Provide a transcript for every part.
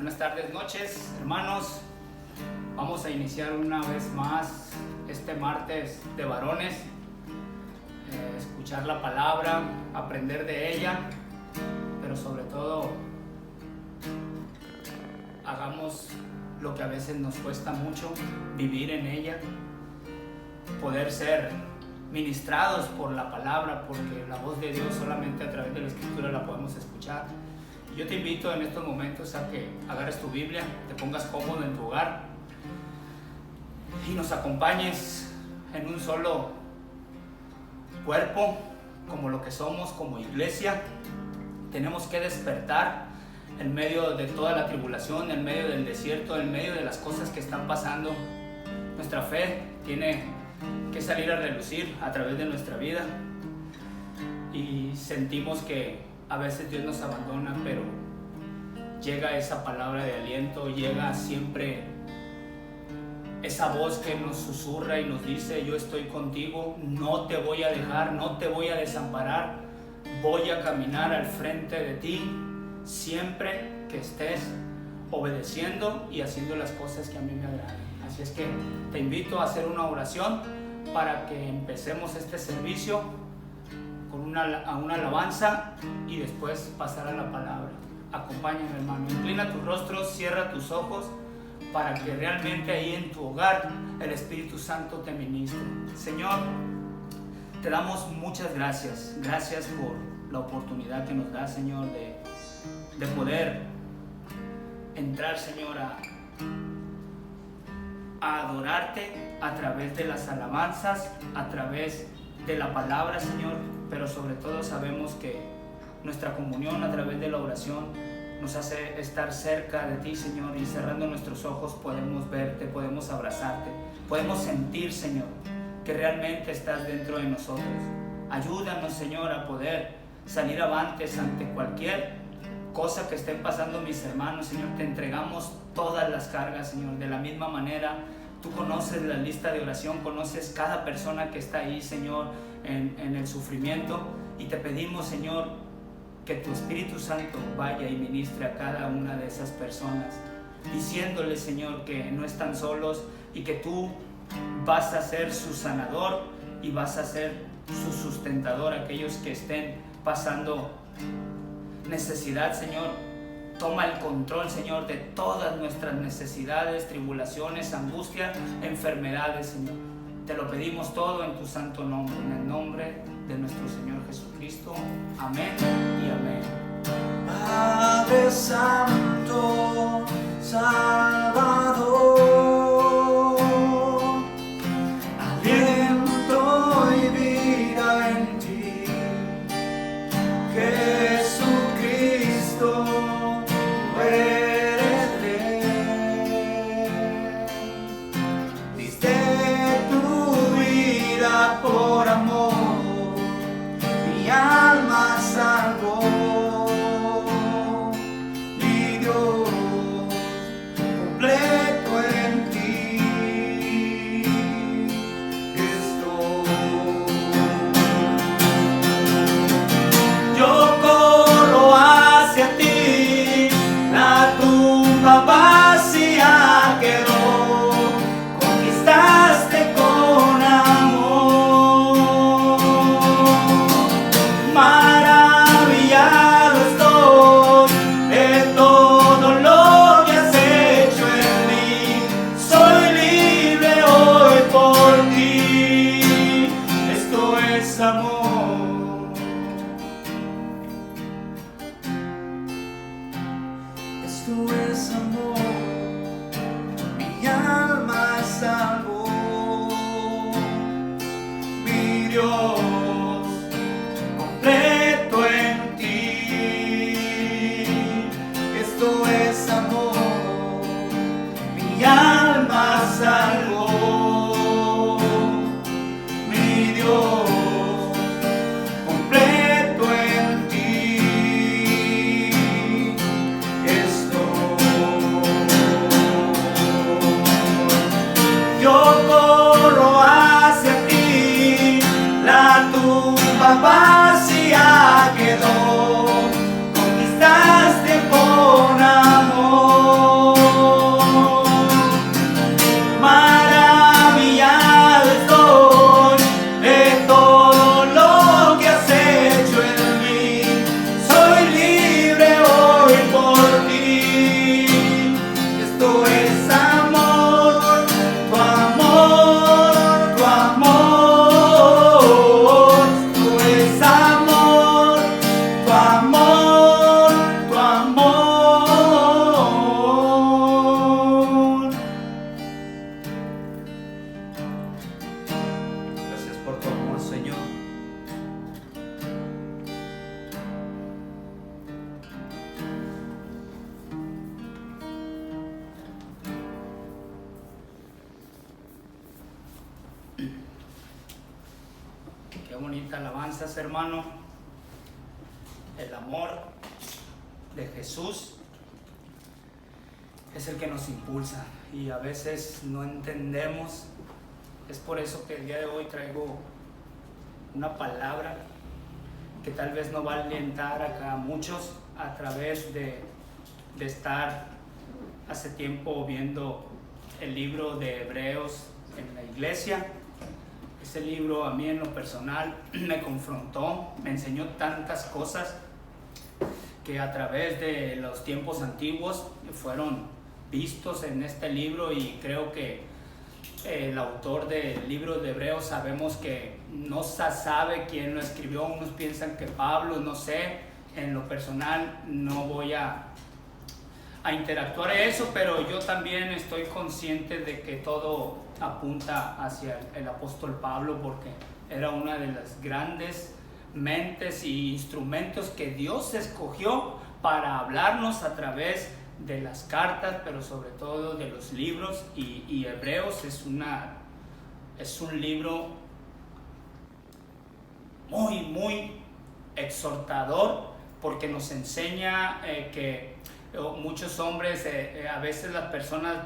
Buenas tardes, noches, hermanos. Vamos a iniciar una vez más este martes de varones. Escuchar la palabra, aprender de ella, pero sobre todo hagamos lo que a veces nos cuesta mucho, vivir en ella, poder ser ministrados por la palabra, porque la voz de Dios solamente a través de la Escritura la podemos escuchar. Yo te invito en estos momentos a que agarres tu Biblia, te pongas cómodo en tu hogar y nos acompañes en un solo cuerpo, como lo que somos como iglesia. Tenemos que despertar en medio de toda la tribulación, en medio del desierto, en medio de las cosas que están pasando. Nuestra fe tiene que salir a relucir a través de nuestra vida, y sentimos que a veces Dios nos abandona, pero llega esa palabra de aliento, llega siempre esa voz que nos susurra y nos dice: yo estoy contigo, no te voy a dejar, no te voy a desamparar, voy a caminar al frente de ti siempre que estés obedeciendo y haciendo las cosas que a mí me agradan. Así es que te invito a hacer una oración para que empecemos este servicio con una alabanza y después pasar a la palabra. Acompáñame, hermano, inclina tus rostros, cierra tus ojos, para que realmente ahí en tu hogar el Espíritu Santo te ministre. Señor, te damos muchas gracias. Gracias por la oportunidad que nos da, Señor, de poder entrar, Señor, a adorarte a través de las alabanzas, a través de la palabra, Señor, pero sobre todo sabemos que nuestra comunión a través de la oración nos hace estar cerca de ti, Señor, y cerrando nuestros ojos podemos verte, podemos abrazarte, podemos sentir, Señor, que realmente estás dentro de nosotros. Ayúdanos, Señor, a poder salir avantes ante cualquier cosa que estén pasando mis hermanos. Señor, te entregamos todas las cargas, Señor, de la misma manera. Tú conoces la lista de oración, conoces cada persona que está ahí, Señor, en el sufrimiento, y te pedimos, Señor, que tu Espíritu Santo vaya y ministre a cada una de esas personas, diciéndoles, Señor, que no están solos y que tú vas a ser su sanador y vas a ser su sustentador. Aquellos que estén pasando necesidad, Señor, toma el control, Señor, de todas nuestras necesidades, tribulaciones, angustia, enfermedades, Señor. Te lo pedimos todo en tu santo nombre, en el nombre de nuestro Señor Jesucristo. Amén y amén. Padre Santo, Salvador, aliento y vida en ti, Jesucristo, tú eres Rey. Diste tu vida por amor, mi alma salvó. Mi Dios, completo en ti estoy. Yo corro hacia ti, la tumba vacía quedó, conquistaste con amor. Maravillado estoy de todo lo que has hecho en mí. Soy libre hoy por ti. Esto es amor. Esto es amor. Mi alma salvó. Mi Dios, completo en ti. Esto es amor. Mi alma salvó. Mi Dios, completo en ti estoy. amor, tu amor. Gracias por tu amor, Señor. Qué bonita alabanzas, hermano. El amor de Jesús es el que nos impulsa y a veces no entendemos. Es por eso que el día de hoy traigo una palabra que tal vez no va a alentar acá a muchos a través de estar hace tiempo viendo el libro de Hebreos en la iglesia. Ese libro a mí en lo personal me confrontó, me enseñó tantas cosas que a través de los tiempos antiguos fueron vistos en este libro, y creo que el autor del libro de Hebreos sabemos que no se sabe quién lo escribió. Unos piensan que Pablo, no sé, en lo personal no voy a interactuar eso, pero yo también estoy consciente de que todo apunta hacia el apóstol Pablo, porque era una de las grandes mentes y instrumentos que Dios escogió para hablarnos a través de las cartas, pero sobre todo de los libros, y Hebreos es un libro muy exhortador, porque nos enseña que muchos hombres, a veces las personas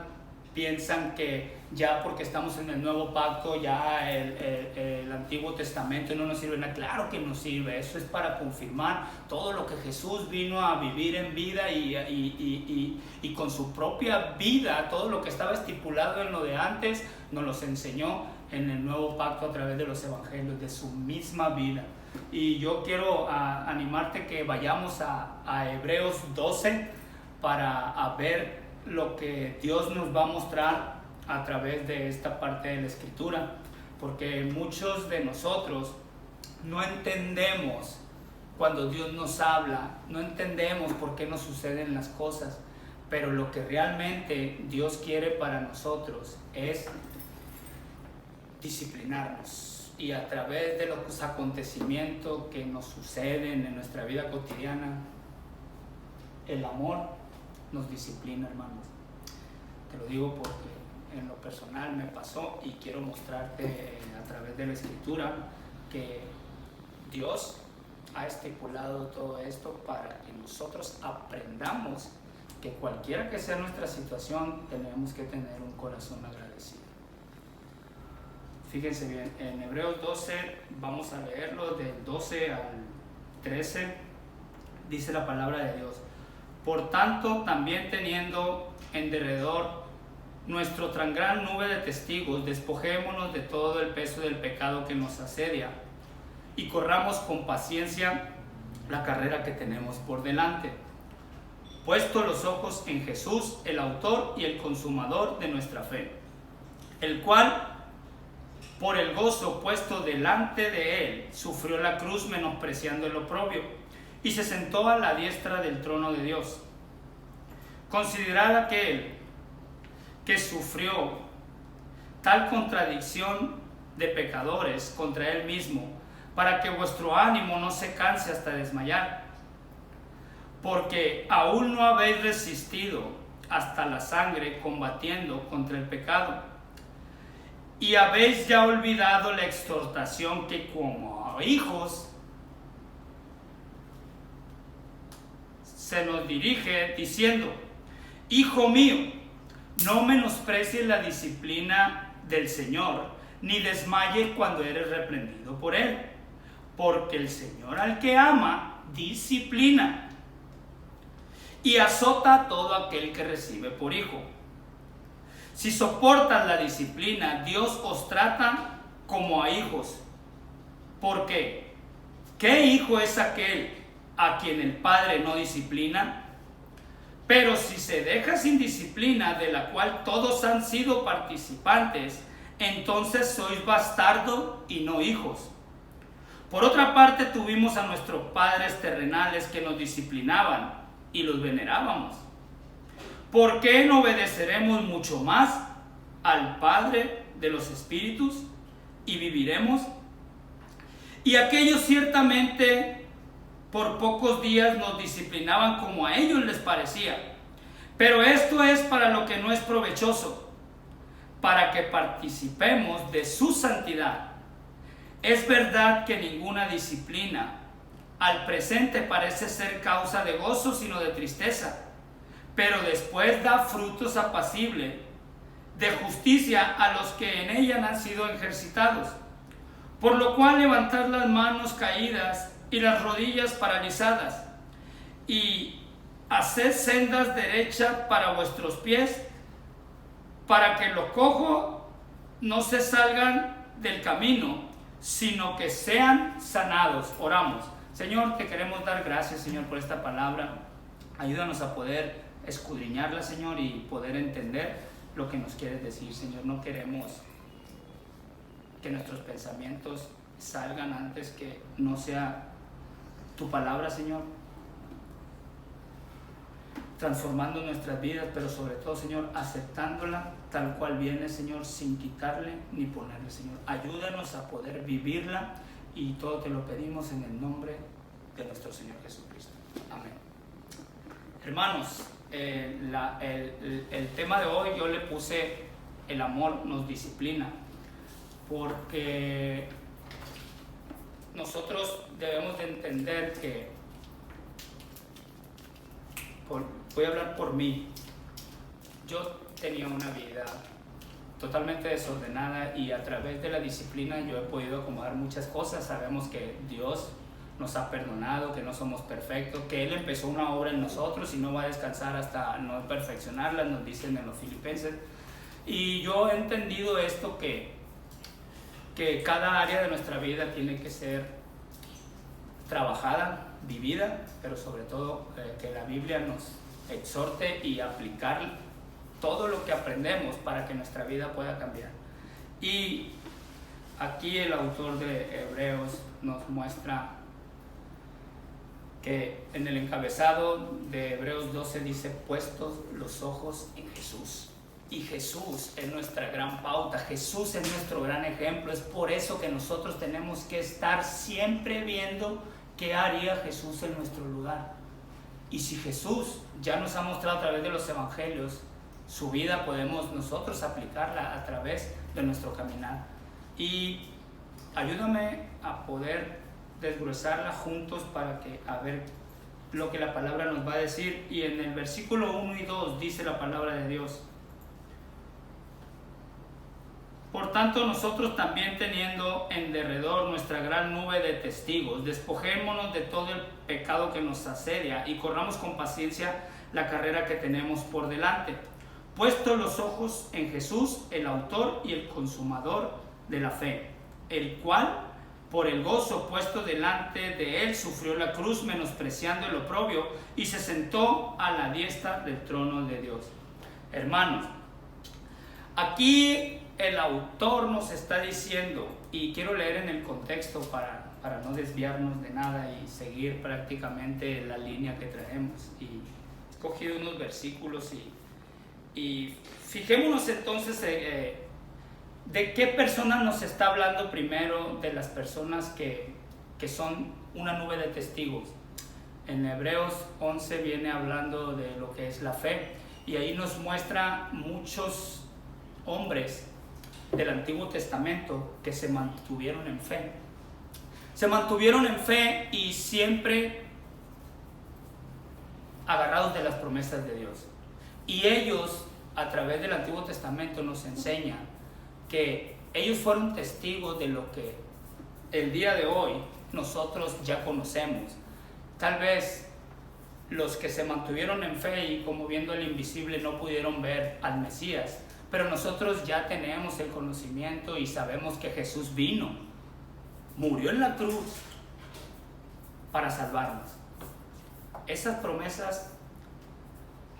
piensan que ya porque estamos en el nuevo pacto, ya el Antiguo Testamento no nos sirve nada. Claro que nos sirve, eso es para confirmar todo lo que Jesús vino a vivir en vida, y con su propia vida, todo lo que estaba estipulado en lo de antes, nos los enseñó en el nuevo pacto a través de los evangelios, de su misma vida. Y yo quiero animarte que vayamos a Hebreos 12 para ver lo que Dios nos va a mostrar a través de esta parte de la escritura, porque muchos de nosotros no entendemos cuando Dios nos habla, no entendemos por qué nos suceden las cosas, pero lo que realmente Dios quiere para nosotros es disciplinarnos, y a través de los acontecimientos que nos suceden en nuestra vida cotidiana, el amor nos disciplina, hermanos. Te lo digo porque en lo personal me pasó, y quiero mostrarte a través de la escritura que Dios ha estipulado todo esto para que nosotros aprendamos que cualquiera que sea nuestra situación, tenemos que tener un corazón agradecido. Fíjense bien, en Hebreos 12 vamos a leerlo del 12 al 13. Dice la palabra de Dios: por tanto, también teniendo en derredor nuestra tan gran nube de testigos, despojémonos de todo el peso del pecado que nos asedia, y corramos con paciencia la carrera que tenemos por delante, puesto los ojos en Jesús, el autor y el consumador de nuestra fe, el cual, por el gozo puesto delante de él, sufrió la cruz, menospreciando el oprobio, y se sentó a la diestra del trono de Dios. Considerad aquel que sufrió tal contradicción de pecadores contra él mismo, para que vuestro ánimo no se canse hasta desmayar, porque aún no habéis resistido hasta la sangre combatiendo contra el pecado, y habéis ya olvidado la exhortación que como a hijos se nos dirige, diciendo: hijo mío, no menosprecies la disciplina del Señor, ni desmayes cuando eres reprendido por él, porque el Señor al que ama disciplina y azota a todo aquel que recibe por hijo. Si soportan la disciplina, Dios os trata como a hijos. Porque ¿qué hijo es aquel a quien el Padre no disciplina? Pero si se deja sin disciplina, de la cual todos han sido participantes, entonces sois bastardos y no hijos. Por otra parte, tuvimos a nuestros padres terrenales que nos disciplinaban y los venerábamos. ¿Por qué no obedeceremos mucho más al Padre de los Espíritus y viviremos? Y aquellos ciertamente por pocos días nos disciplinaban como a ellos les parecía. Pero esto es para lo que no es provechoso, para que participemos de su santidad. Es verdad que ninguna disciplina al presente parece ser causa de gozo, sino de tristeza, pero después da frutos apacibles de justicia a los que en ella han sido ejercitados. Por lo cual levantad las manos caídas y las rodillas paralizadas, y haced sendas derechas para vuestros pies, para que los cojos no se salgan del camino, sino que sean sanados. Oramos. Señor, te queremos dar gracias, Señor, por esta palabra. Ayúdanos a poder escudriñarla, Señor, y poder entender lo que nos quieres decir, Señor. No queremos que nuestros pensamientos salgan antes que no sea tu palabra, Señor, transformando nuestras vidas, pero sobre todo, Señor, aceptándola tal cual viene, Señor, sin quitarle ni ponerle, Señor. Ayúdanos a poder vivirla, y todo te lo pedimos en el nombre de nuestro Señor Jesucristo. Amén. Hermanos, el tema de hoy yo le puse: el amor nos disciplina, porque nosotros debemos de entender que, voy a hablar por mí, yo tenía una vida totalmente desordenada, y a través de la disciplina yo he podido acomodar muchas cosas. Sabemos que Dios nos ha perdonado, que no somos perfectos, que Él empezó una obra en nosotros y no va a descansar hasta no perfeccionarla, nos dicen en los Filipenses. Y yo he entendido esto, que cada área de nuestra vida tiene que ser trabajada, vivida, pero sobre todo que la Biblia nos exhorte y aplicar todo lo que aprendemos para que nuestra vida pueda cambiar. Y aquí el autor de Hebreos nos muestra que en el encabezado de Hebreos 12 dice: puestos los ojos en Jesús. Y Jesús es nuestra gran pauta, Jesús es nuestro gran ejemplo. Es por eso que nosotros tenemos que estar siempre viendo qué haría Jesús en nuestro lugar. Y si Jesús ya nos ha mostrado a través de los evangelios su vida, podemos nosotros aplicarla a través de nuestro caminar. Y ayúdame a poder desglosarla juntos para que a ver lo que la palabra nos va a decir. Y en el versículo 1 y 2 dice la palabra de Dios: por tanto, nosotros también, teniendo en derredor nuestra gran nube de testigos, despojémonos de todo el pecado que nos asedia y corramos con paciencia la carrera que tenemos por delante, puestos los ojos en Jesús, el autor y el consumador de la fe, el cual, por el gozo puesto delante de él, sufrió la cruz, menospreciando el oprobio, y se sentó a la diestra del trono de Dios. Hermanos, aquí el autor nos está diciendo, y quiero leer en el contexto para no desviarnos de nada y seguir prácticamente la línea que traemos, y he escogido unos versículos y fijémonos entonces de qué personas nos está hablando primero. De las personas que son una nube de testigos. En Hebreos 11 viene hablando de lo que es la fe, y ahí nos muestra muchos hombres del Antiguo Testamento que se mantuvieron en fe. Se mantuvieron en fe y siempre agarrados de las promesas de Dios. Y ellos, a través del Antiguo Testamento, nos enseñan que ellos fueron testigos de lo que el día de hoy nosotros ya conocemos. Tal vez los que se mantuvieron en fe y como viendo el invisible no pudieron ver al Mesías, pero nosotros ya tenemos el conocimiento y sabemos que Jesús vino, murió en la cruz para salvarnos. Esas promesas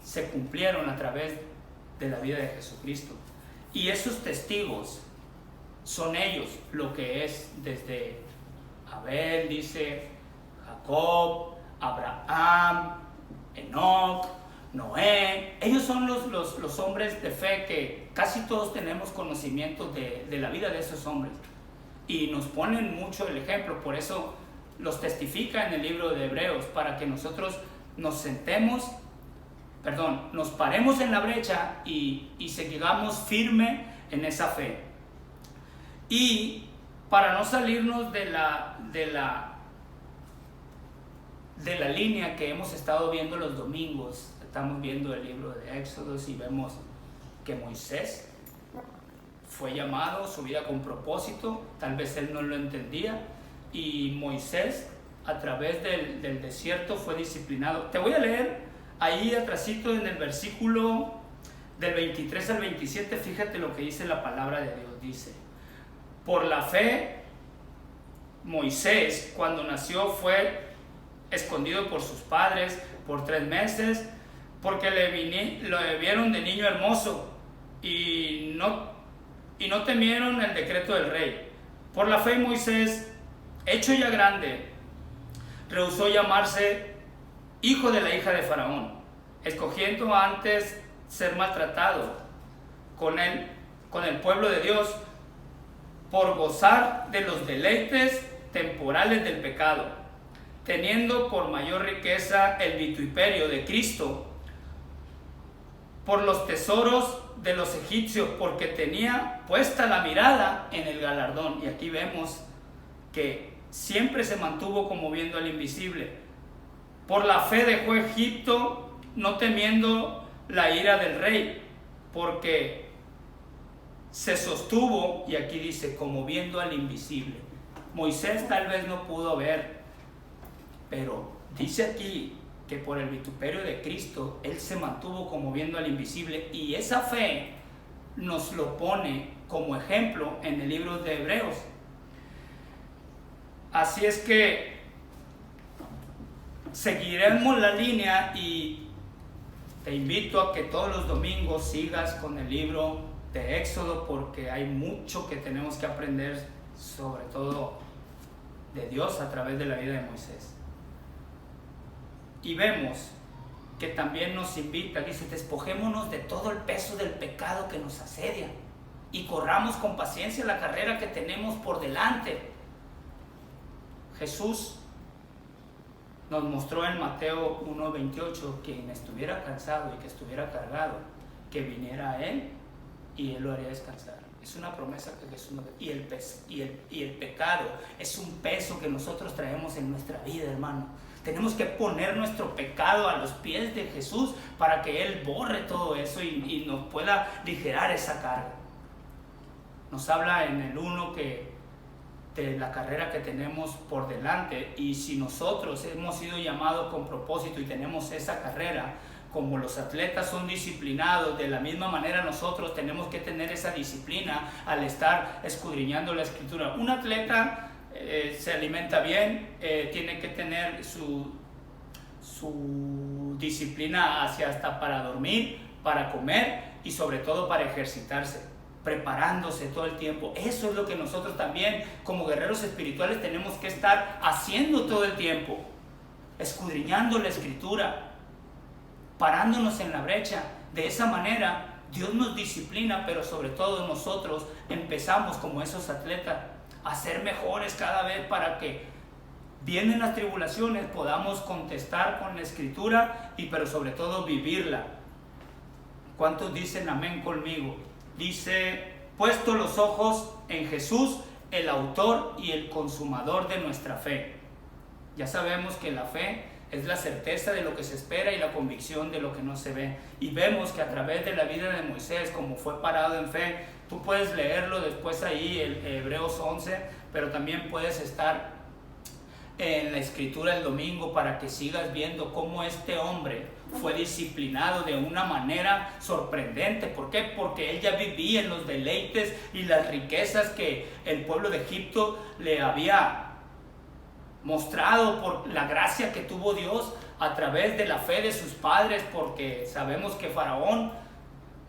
se cumplieron a través de la vida de Jesucristo, y esos testigos son ellos lo que es desde Abel, dice Jacob, Abraham, Enoc, Noé. Ellos son los hombres de fe que casi todos tenemos conocimiento de la vida de esos hombres. Y nos ponen mucho el ejemplo, por eso los testifica en el libro de Hebreos, para que nosotros nos paremos en la brecha y sigamos firme en esa fe. Y para no salirnos de la línea que hemos estado viendo los domingos, estamos viendo el libro de Éxodos y vemos que Moisés fue llamado, su vida con propósito, tal vez él no lo entendía, y Moisés a través del desierto fue disciplinado. Te voy a leer ahí atrasito en el versículo del 23 al 27, fíjate lo que dice la palabra de Dios. Dice: por la fe, Moisés, cuando nació, fue escondido por sus padres por 3 meses, porque lo vieron de niño hermoso y no temieron el decreto del rey. Por la fe, Moisés, hecho ya grande, rehusó llamarse hijo de la hija de Faraón, escogiendo antes ser maltratado con el pueblo de Dios, por gozar de los deleites temporales del pecado, teniendo por mayor riqueza el vituperio de Cristo, por los tesoros de los egipcios, porque tenía puesta la mirada en el galardón. Y aquí vemos que siempre se mantuvo como viendo al invisible. Por la fe dejó Egipto, no temiendo la ira del rey, porque se sostuvo, y aquí dice, como viendo al invisible. Moisés tal vez no pudo ver, pero dice aquí que por el vituperio de Cristo, él se mantuvo como viendo al invisible, y esa fe nos lo pone como ejemplo en el libro de Hebreos. Así es que seguiremos la línea y te invito a que todos los domingos sigas con el libro de Éxodo, porque hay mucho que tenemos que aprender, sobre todo de Dios a través de la vida de Moisés. Y vemos que también nos invita, dice: despojémonos de todo el peso del pecado que nos asedia y corramos con paciencia la carrera que tenemos por delante. Jesús nos mostró en Mateo 1:28 que quien estuviera cansado y que estuviera cargado, que viniera a Él y Él lo haría descansar. Es una promesa que Jesús nos da. Y el pecado es un peso que nosotros traemos en nuestra vida, hermano. Tenemos que poner nuestro pecado a los pies de Jesús para que Él borre todo eso y nos pueda aligerar esa carga. Nos habla en el 1 de la carrera que tenemos por delante, y si nosotros hemos sido llamados con propósito y tenemos esa carrera, como los atletas son disciplinados, de la misma manera nosotros tenemos que tener esa disciplina al estar escudriñando la Escritura. Un atleta se alimenta bien, tiene que tener su disciplina hasta para dormir, para comer y sobre todo para ejercitarse, preparándose todo el tiempo. Eso es lo que nosotros también como guerreros espirituales tenemos que estar haciendo todo el tiempo, escudriñando la Escritura, parándonos en la brecha. De esa manera Dios nos disciplina, pero sobre todo nosotros empezamos como esos atletas a ser mejores cada vez, para que vienen las tribulaciones podamos contestar con la Escritura pero sobre todo vivirla. ¿Cuántos dicen amén conmigo? Dice: puesto los ojos en Jesús, el autor y el consumador de nuestra fe. Ya sabemos que la fe es la certeza de lo que se espera y la convicción de lo que no se ve. Y vemos que a través de la vida de Moisés, como fue parado en fe, tú puedes leerlo después ahí, el Hebreos 11, pero también puedes estar en la Escritura el domingo para que sigas viendo cómo este hombre fue disciplinado de una manera sorprendente. ¿Por qué? Porque él ya vivía en los deleites y las riquezas que el pueblo de Egipto le había mostrado por la gracia que tuvo Dios a través de la fe de sus padres, porque sabemos que Faraón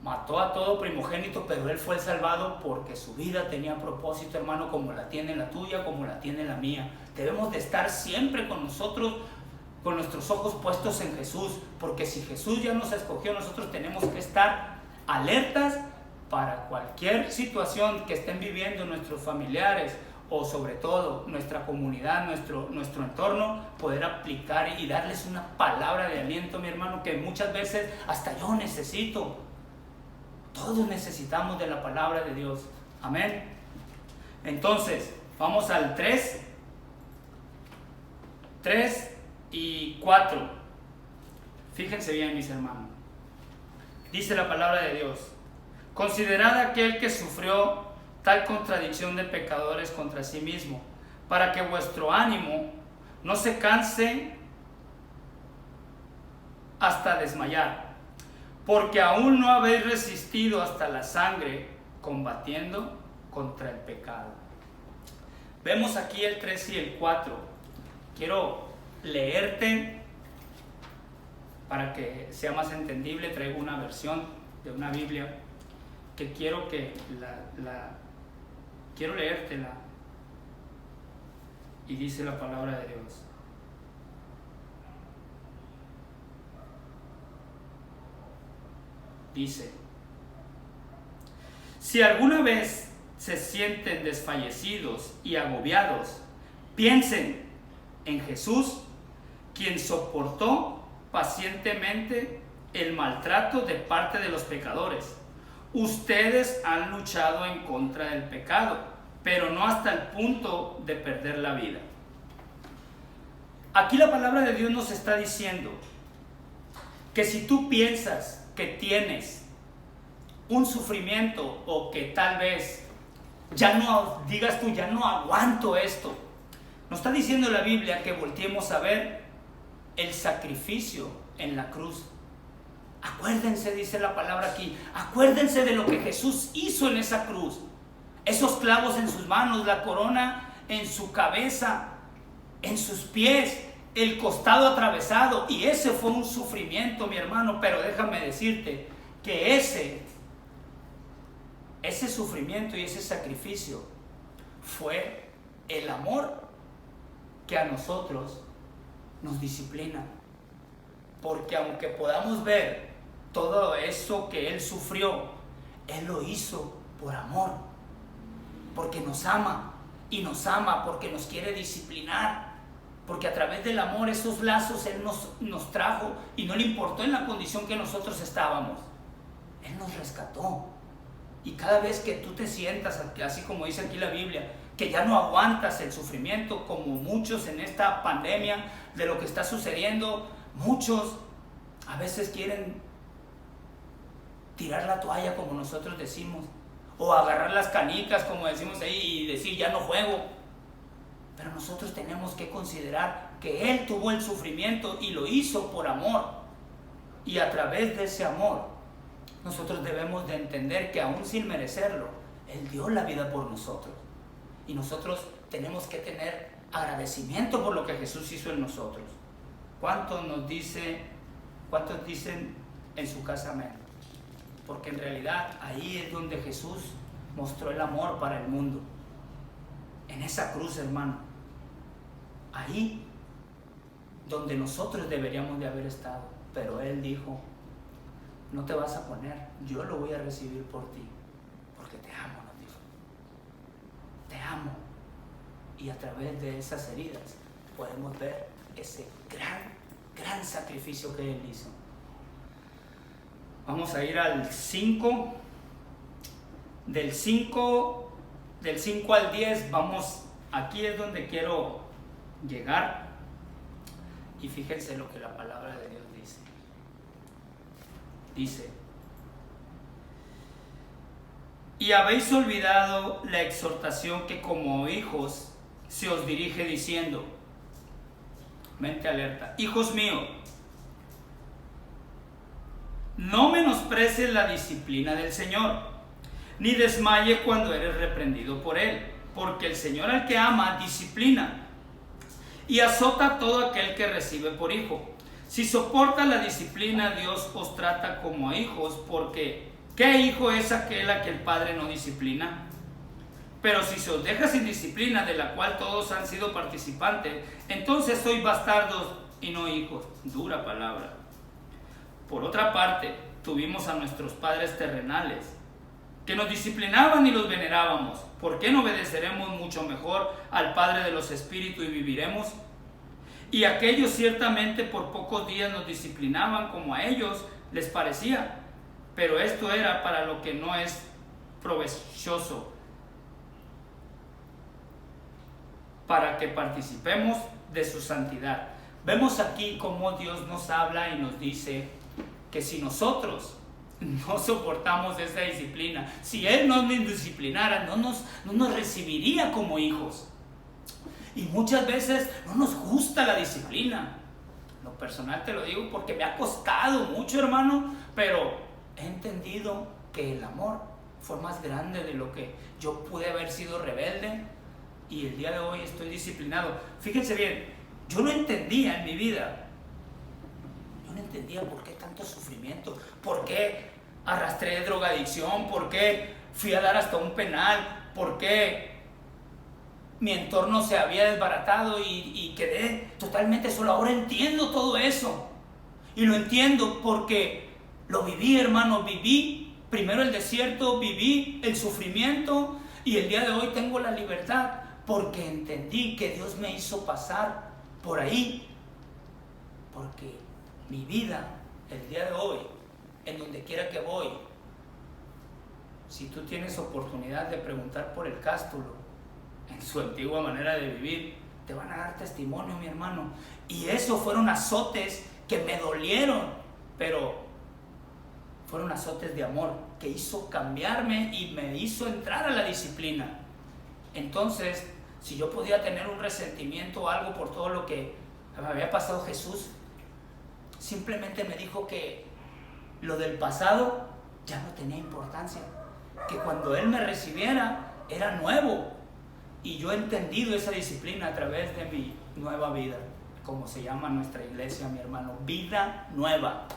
mató a todo primogénito, pero él fue salvado porque su vida tenía propósito, hermano, como la tiene la tuya, como la tiene la mía. Debemos de estar siempre con nosotros, con nuestros ojos puestos en Jesús, porque si Jesús ya nos escogió, nosotros tenemos que estar alertas para cualquier situación que estén viviendo nuestros familiares o sobre todo nuestra comunidad, nuestro entorno, poder aplicar y darles una palabra de aliento, mi hermano, que muchas veces hasta yo necesito. Todos necesitamos de la palabra de Dios. Amén. Entonces, vamos al 3 y 4. Fíjense bien, mis hermanos. Dice la palabra de Dios: considerad aquel que sufrió tal contradicción de pecadores contra sí mismo, para que vuestro ánimo no se canse hasta desmayar, porque aún no habéis resistido hasta la sangre combatiendo contra el pecado. Vemos aquí el 3 y el 4. Quiero leerte para que sea más entendible. Traigo una versión de una Biblia que quiero leértela. Y dice la palabra de Dios: dice, si alguna vez se sienten desfallecidos y agobiados, piensen en Jesús, quien soportó pacientemente el maltrato de parte de los pecadores. Ustedes han luchado en contra del pecado, pero no hasta el punto de perder la vida. Aquí la palabra de Dios nos está diciendo que si tú piensas que tienes un sufrimiento o que tal vez ya no digas tú, ya no aguanto esto, nos está diciendo la Biblia que volteemos a ver el sacrificio en la cruz. Acuérdense, dice la palabra aquí, acuérdense de lo que Jesús hizo en esa cruz. Esos clavos en sus manos, la corona en su cabeza, en sus pies, el costado atravesado. Y ese fue un sufrimiento, mi hermano, pero déjame decirte que ese sufrimiento y ese sacrificio fue el amor que a nosotros nos disciplina. Porque aunque podamos ver todo eso que Él sufrió, Él lo hizo por amor, porque nos ama, y nos ama porque nos quiere disciplinar, porque a través del amor esos lazos Él nos trajo, y no le importó en la condición que nosotros estábamos. Él nos rescató. Y cada vez que tú te sientas, así como dice aquí la Biblia, que ya no aguantas el sufrimiento, como muchos en esta pandemia de lo que está sucediendo, muchos a veces quieren tirar la toalla, como nosotros decimos, o agarrar las canicas, como decimos ahí, y decir ya no juego. Pero nosotros tenemos que considerar que Él tuvo el sufrimiento y lo hizo por amor, y a través de ese amor nosotros debemos de entender que aún sin merecerlo, Él dio la vida por nosotros, y nosotros tenemos que tener agradecimiento por lo que Jesús hizo en nosotros. ¿Cuántos dicen en su casa amén? Porque en realidad ahí es donde Jesús mostró el amor para el mundo. En esa cruz, hermano. Ahí donde nosotros deberíamos de haber estado. Pero Él dijo, no te vas a poner, yo lo voy a recibir por ti, porque te amo, nos dijo. Te amo. Y a través de esas heridas podemos ver ese gran sacrificio que Él hizo. Vamos a ir al 5. Del 5 al 10, vamos, aquí es donde quiero llegar. Y fíjense lo que la palabra de Dios dice. Dice: y habéis olvidado la exhortación que como hijos se os dirige diciendo, mente alerta, hijos míos, no menosprecies la disciplina del Señor, ni desmaye cuando eres reprendido por Él, porque el Señor al que ama disciplina y azota a todo aquel que recibe por hijo. Si soporta la disciplina, Dios os trata como a hijos, porque ¿Qué hijo es aquel a que el padre no disciplina? Pero si se os deja sin disciplina, de la cual todos han sido participantes, entonces sois bastardos y no hijos. Dura palabra. Por otra parte, tuvimos a nuestros padres terrenales, que nos disciplinaban y los venerábamos. ¿Por qué no obedeceremos mucho mejor al Padre de los Espíritus y viviremos? Y aquellos ciertamente por pocos días nos disciplinaban como a ellos les parecía, pero esto era para lo que no es provechoso, para que participemos de su santidad. Vemos aquí cómo Dios nos habla y nos dice que si nosotros no soportamos esa disciplina, si Él no nos disciplinara, no nos recibiría como hijos. Y muchas veces no nos gusta la disciplina. Lo personal te lo digo porque me ha costado mucho, hermano, pero he entendido que el amor fue más grande de lo que yo pude haber sido rebelde, y el día de hoy estoy disciplinado. Fíjense bien, yo no entendía en mi vida, yo no entendía por qué tanto sufrimiento, por qué arrastré drogadicción, por qué fui a dar hasta un penal, por qué mi entorno se había desbaratado y quedé totalmente solo. Ahora entiendo todo eso, y lo entiendo porque lo viví, hermano. Viví primero el desierto, viví el sufrimiento, y el día de hoy tengo la libertad porque entendí que Dios me hizo pasar por ahí, porque mi vida el día de hoy, en donde quiera que voy, si tú tienes oportunidad de preguntar por el Cástulo en su antigua manera de vivir, te van a dar testimonio, mi hermano. Y eso fueron azotes que me dolieron, pero fueron azotes de amor que hizo cambiarme y me hizo entrar a la disciplina. Entonces, si yo podía tener un resentimiento o algo por todo lo que me había pasado, Jesús simplemente me dijo que lo del pasado ya no tenía importancia, que cuando Él me recibiera era nuevo. Y yo he entendido esa disciplina a través de mi nueva vida, como se llama nuestra iglesia, mi hermano, vida nueva.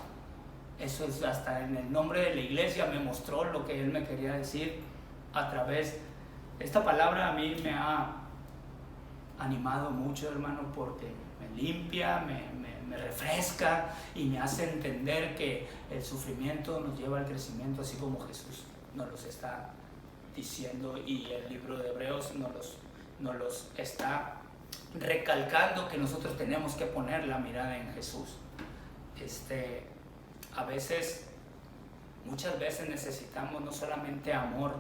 Eso es, hasta en el nombre de la iglesia me mostró lo que Él me quería decir a través. Esta palabra a mí me ha animado mucho, hermano, porque me limpia, me refresca y me hace entender que el sufrimiento nos lleva al crecimiento, así como Jesús nos los está diciendo, y el libro de Hebreos nos los está recalcando, que nosotros tenemos que poner la mirada en Jesús. A veces, muchas veces necesitamos no solamente amor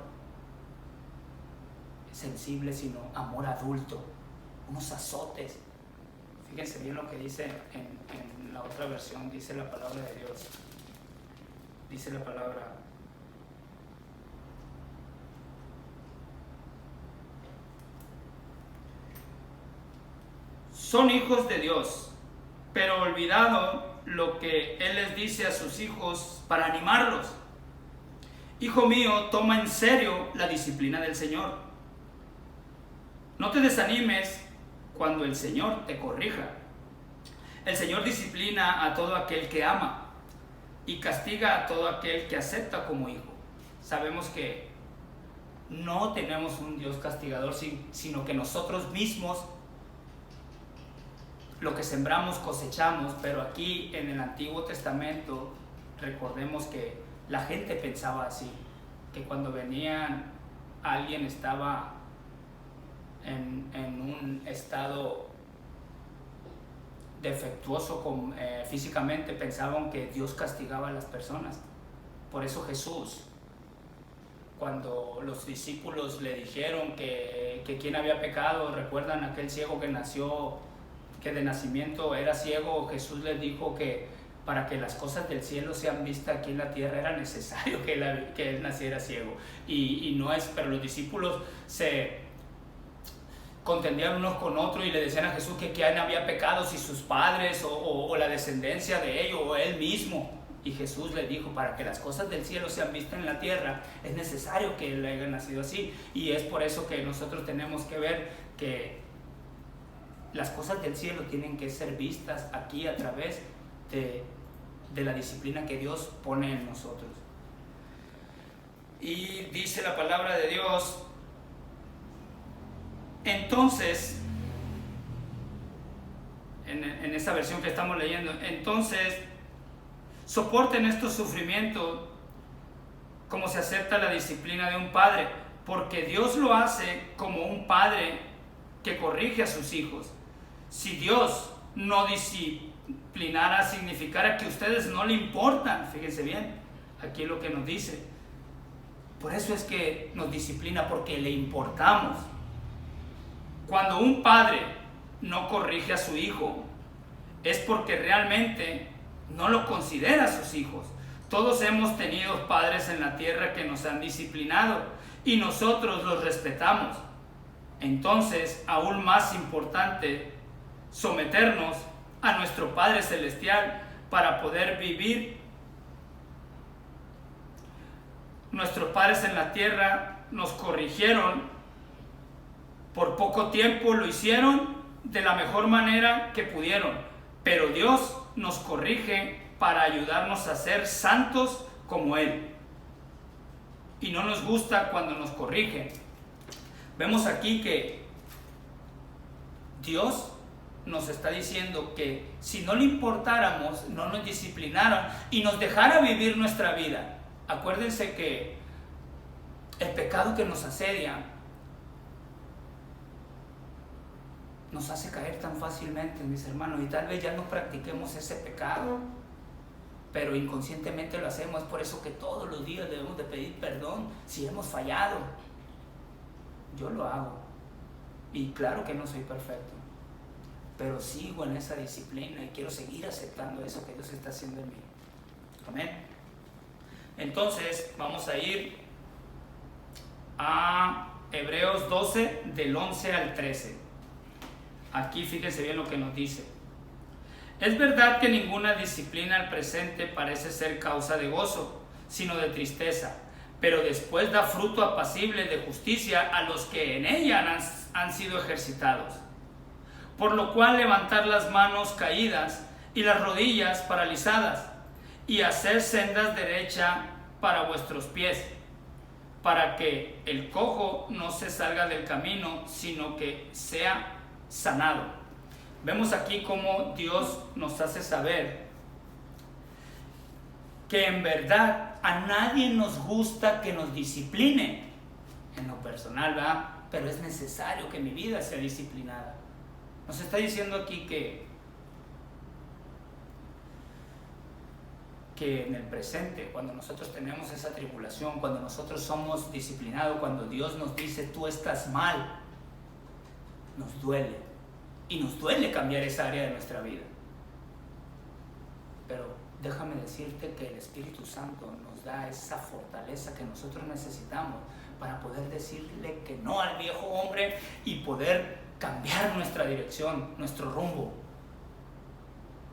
sensible, sino amor adulto, unos azotes. Fíjense bien lo que dice en la otra versión, dice la palabra de Dios. Dice la palabra: son hijos de Dios, pero olvidado lo que Él les dice a sus hijos para animarlos. Hijo mío, toma en serio la disciplina del Señor. No te desanimes cuando el Señor te corrija. El Señor disciplina a todo aquel que ama y castiga a todo aquel que acepta como hijo. Sabemos que no tenemos un Dios castigador, sino que nosotros mismos lo que sembramos cosechamos. Pero aquí en el Antiguo Testamento recordemos que la gente pensaba así, que cuando alguien estaba en un estado defectuoso físicamente, pensaban que Dios castigaba a las personas. Por eso Jesús, cuando los discípulos le dijeron que quién había pecado, recuerdan aquel ciego que nació, que de nacimiento era ciego, Jesús les dijo que para que las cosas del cielo sean vistas aquí en la tierra era necesario que él naciera ciego. Y no es, pero los discípulos se contendían unos con otros y le decían a Jesús que quién había pecado, si sus padres o la descendencia de ellos o él mismo. Y Jesús le dijo: para que las cosas del cielo sean vistas en la tierra es necesario que él haya nacido así. Y es por eso que nosotros tenemos que ver que las cosas del cielo tienen que ser vistas aquí a través de la disciplina que Dios pone en nosotros. Y dice la palabra de Dios, entonces, en esta versión que estamos leyendo, entonces soporten estos sufrimientos como se acepta la disciplina de un padre, porque Dios lo hace como un padre que corrige a sus hijos. Si Dios no disciplinara, significara que ustedes no le importan. Fíjense bien, aquí es lo que nos dice. Por eso es que nos disciplina, porque le importamos. Cuando un padre no corrige a su hijo, es porque realmente no lo considera a sus hijos. Todos hemos tenido padres en la tierra que nos han disciplinado y nosotros los respetamos. Entonces, aún más importante, someternos a nuestro Padre Celestial para poder vivir. Nuestros padres en la tierra nos corrigieron por poco tiempo, lo hicieron de la mejor manera que pudieron, pero Dios nos corrige para ayudarnos a ser santos como Él. Y no nos gusta cuando nos corrigen. Vemos aquí que Dios nos está diciendo que si no le importáramos, no nos disciplinaran y nos dejara vivir nuestra vida. Acuérdense que el pecado que nos asedia nos hace caer tan fácilmente, mis hermanos, y tal vez ya no practiquemos ese pecado, pero inconscientemente lo hacemos. Es por eso que todos los días debemos de pedir perdón si hemos fallado. Yo lo hago, y claro que no soy perfecto, pero sigo en esa disciplina y quiero seguir aceptando eso que Dios está haciendo en mí. Amén. Entonces vamos a ir a Hebreos 12 del 11 al 13. Aquí fíjense bien lo que nos dice. Es verdad que ninguna disciplina al presente parece ser causa de gozo, sino de tristeza, pero después da fruto apacible de justicia a los que en ella han sido ejercitados. Por lo cual levantar las manos caídas y las rodillas paralizadas, y hacer sendas derechas para vuestros pies, para que el cojo no se salga del camino, sino que sea sanado. Vemos aquí cómo Dios nos hace saber que en verdad a nadie nos gusta que nos discipline, en lo personal, ¿verdad? Pero es necesario que mi vida sea disciplinada. Nos está diciendo aquí que en el presente, cuando nosotros tenemos esa tribulación, cuando nosotros somos disciplinados, cuando Dios nos dice tú estás mal, nos duele, y nos duele cambiar esa área de nuestra vida. Pero déjame decirte que el Espíritu Santo nos da esa fortaleza que nosotros necesitamos para poder decirle que no al viejo hombre y poder cambiar nuestra dirección, nuestro rumbo,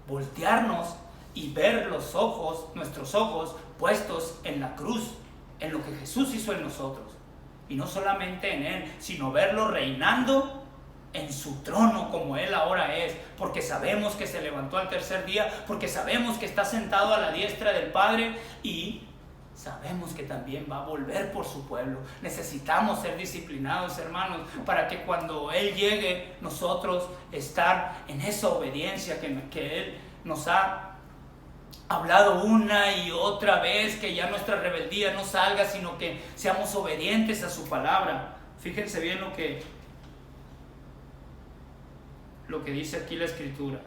voltearnos y ver nuestros ojos puestos en la cruz, en lo que Jesús hizo en nosotros, y no solamente en Él, sino verlo reinando en su trono como Él ahora es, porque sabemos que se levantó al tercer día, porque sabemos que está sentado a la diestra del Padre, y sabemos que también va a volver por su pueblo. Necesitamos ser disciplinados, hermanos, para que cuando Él llegue, nosotros estar en esa obediencia que Él nos ha hablado una y otra vez, que ya nuestra rebeldía no salga, sino que seamos obedientes a su palabra. Fíjense bien lo que dice aquí la Escritura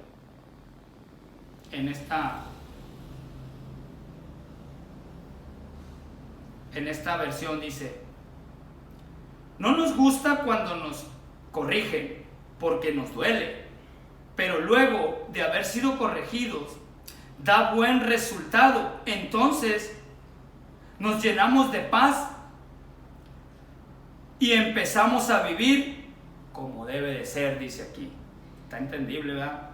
en esta versión. Dice: no nos gusta cuando nos corrigen, porque nos duele, pero luego de haber sido corregidos da buen resultado. Entonces nos llenamos de paz y empezamos a vivir como debe de ser, dice aquí. Está entendible, ¿verdad?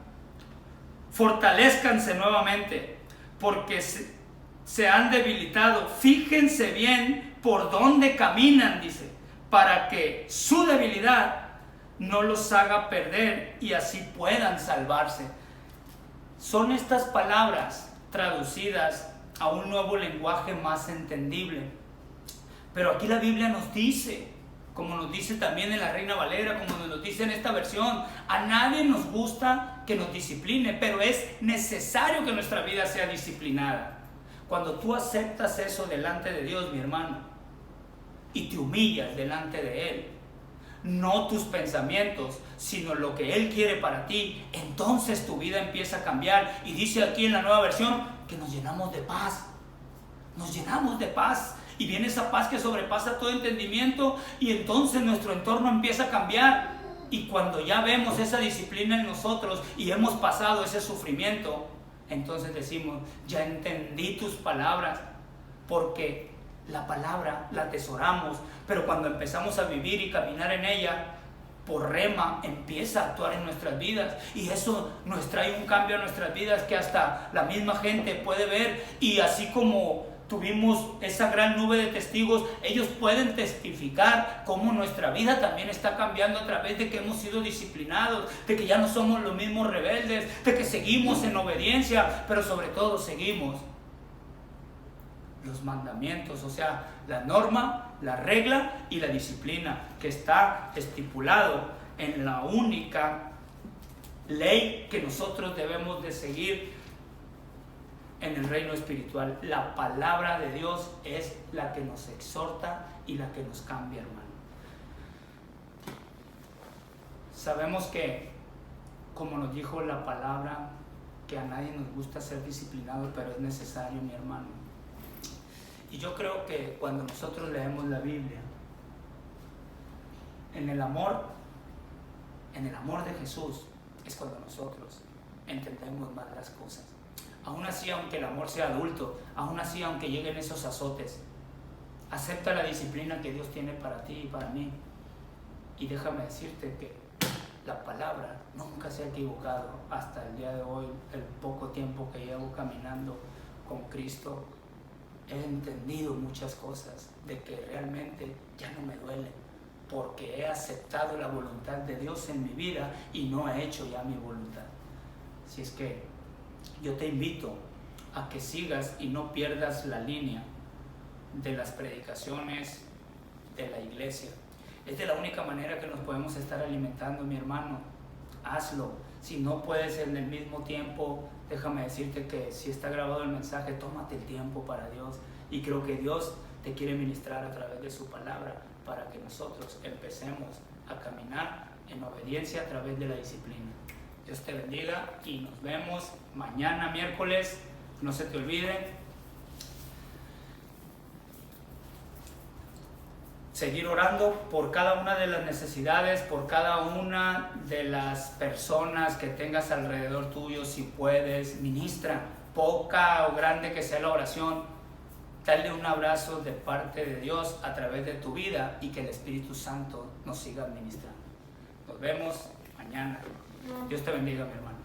Fortalezcanse nuevamente, porque se han debilitado. Fíjense bien por dónde caminan, dice, para que su debilidad no los haga perder y así puedan salvarse. Son estas palabras traducidas a un nuevo lenguaje más entendible. Pero aquí la Biblia nos dice, como nos dice también en la Reina Valera, como nos dice en esta versión, a nadie nos gusta que nos discipline, pero es necesario que nuestra vida sea disciplinada. Cuando tú aceptas eso delante de Dios, mi hermano, y te humillas delante de Él, no tus pensamientos, sino lo que Él quiere para ti, entonces tu vida empieza a cambiar. Y dice aquí en la Nueva Versión que nos llenamos de paz. Nos llenamos de paz. Y viene esa paz que sobrepasa todo entendimiento, y entonces nuestro entorno empieza a cambiar. Y cuando ya vemos esa disciplina en nosotros y hemos pasado ese sufrimiento, entonces decimos, ya entendí tus palabras, porque la palabra la atesoramos, pero cuando empezamos a vivir y caminar en ella, por rema empieza a actuar en nuestras vidas, y eso nos trae un cambio a nuestras vidas que hasta la misma gente puede ver. Y así como tuvimos esa gran nube de testigos, ellos pueden testificar cómo nuestra vida también está cambiando a través de que hemos sido disciplinados, de que ya no somos los mismos rebeldes, de que seguimos en obediencia, pero sobre todo seguimos los mandamientos, o sea, la norma, la regla y la disciplina que está estipulado en la única ley que nosotros debemos de seguir en el reino espiritual. La palabra de Dios es la que nos exhorta y la que nos cambia, hermano. Sabemos que, como nos dijo la palabra, que a nadie nos gusta ser disciplinado, pero es necesario, mi hermano. Y yo creo que cuando nosotros leemos la Biblia, en el amor de Jesús, es cuando nosotros entendemos más las cosas. Aún así, aunque el amor sea adulto, aún así, aunque lleguen esos azotes, acepta la disciplina que Dios tiene para ti y para mí. Y déjame decirte que la palabra nunca se ha equivocado hasta el día de hoy. El poco tiempo que llevo caminando con Cristo, he entendido muchas cosas, de que realmente ya no me duele, porque he aceptado la voluntad de Dios en mi vida y no he hecho ya mi voluntad. Así es que yo te invito a que sigas y no pierdas la línea de las predicaciones de la iglesia. Es de la única manera que nos podemos estar alimentando, mi hermano. Hazlo. Si no puedes en el mismo tiempo, déjame decirte que si está grabado el mensaje, tómate el tiempo para Dios. Y creo que Dios te quiere ministrar a través de su palabra para que nosotros empecemos a caminar en obediencia a través de la disciplina. Dios te bendiga y nos vemos mañana miércoles. No se te olvide seguir orando por cada una de las necesidades, por cada una de las personas que tengas alrededor tuyo. Si puedes, ministra, poca o grande que sea la oración, dale un abrazo de parte de Dios a través de tu vida, y que el Espíritu Santo nos siga administrando. Nos vemos mañana. Dios te bendiga, mi hermano.